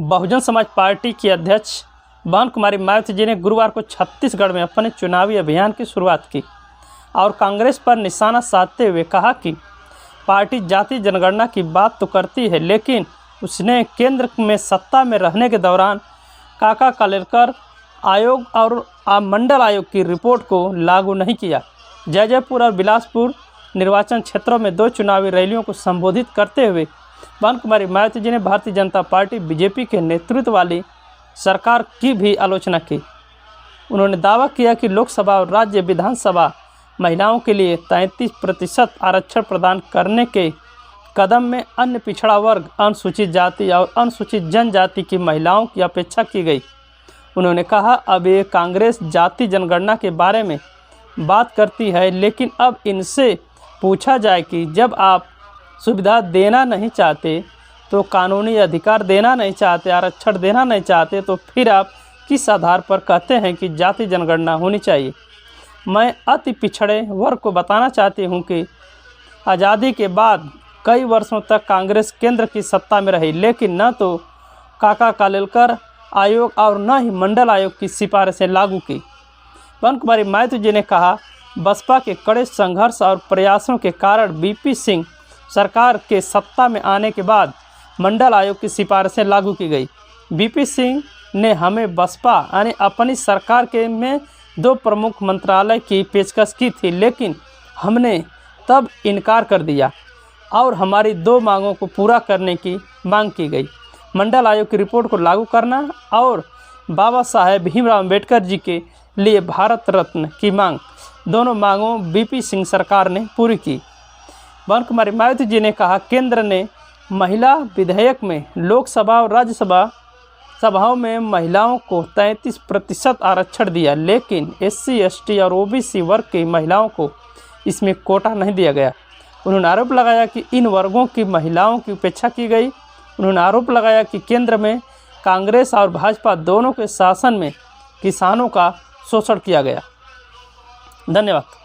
Bahujan Samaj party की अध्यक्ष बहन कुमारी मायावती जी ने गुरुवार को छत्तीसगढ़ में अपने चुनावी अभियान की शुरुआत की और कांग्रेस पर निशाना साधते हुए कहा कि पार्टी जाति जनगणना की बात तो करती है, लेकिन उसने केंद्र में सत्ता में रहने के दौरान काका कालेलकर आयोग और मंडल आयोग की रिपोर्ट को लागू नहीं किया। जैजैपुर और बिलासपुर निर्वाचन क्षेत्रों में 2 चुनावी रैलियों को संबोधित करते हुए बहन कुमारी मायावती जी ने भारतीय जनता पार्टी बीजेपी के नेतृत्व वाली सरकार की भी आलोचना की। उन्होंने दावा किया कि लोकसभा और राज्य विधानसभा महिलाओं के लिए 33% आरक्षण प्रदान करने के कदम में अन्य पिछड़ा वर्ग, अनुसूचित जाति और अनुसूचित जनजाति की महिलाओं की अपेक्षा की गई। उन्होंने कहा, अब ये कांग्रेस जाति जनगणना के बारे में बात करती है, लेकिन अब इनसे पूछा जाए कि जब आप सुविधा देना नहीं चाहते, तो कानूनी अधिकार देना नहीं चाहते, आरक्षण देना नहीं चाहते, तो फिर आप किस आधार पर कहते हैं कि जाति जनगणना होनी चाहिए। मैं अति पिछड़े वर्ग को बताना चाहती हूं कि आज़ादी के बाद कई वर्षों तक कांग्रेस केंद्र की सत्ता में रही, लेकिन न तो काका कालेलकर आयोग और न ही मंडल आयोग की सिफारिशें लागू की। बहन कुमारी मायावती जी ने कहा, बसपा के कड़े संघर्ष और प्रयासों के कारण वीपी सिंह सरकार के सत्ता में आने के बाद मंडल आयोग की सिफारिशें लागू की गई। वीपी सिंह ने हमें बसपा यानी अपनी सरकार के में 2 प्रमुख मंत्रालय की पेशकश की थी, लेकिन हमने तब इनकार कर दिया और हमारी 2 मांगों को पूरा करने की मांग की गई। मंडल आयोग की रिपोर्ट को लागू करना और बाबा साहेब भीमराव अम्बेडकर जी के लिए भारत रत्न की मांग, दोनों मांगों वीपी सिंह सरकार ने पूरी की। बहन कुमारी मायावती जी ने कहा, केंद्र ने महिला विधेयक में लोकसभा और राज्यसभा सभाओं में महिलाओं को 33% आरक्षण दिया, लेकिन SC, ST और OBC वर्ग की महिलाओं को इसमें कोटा नहीं दिया गया। उन्होंने आरोप लगाया कि इन वर्गों की महिलाओं की उपेक्षा की गई। उन्होंने आरोप लगाया कि केंद्र में कांग्रेस और भाजपा दोनों के शासन में किसानों का शोषण किया गया। धन्यवाद।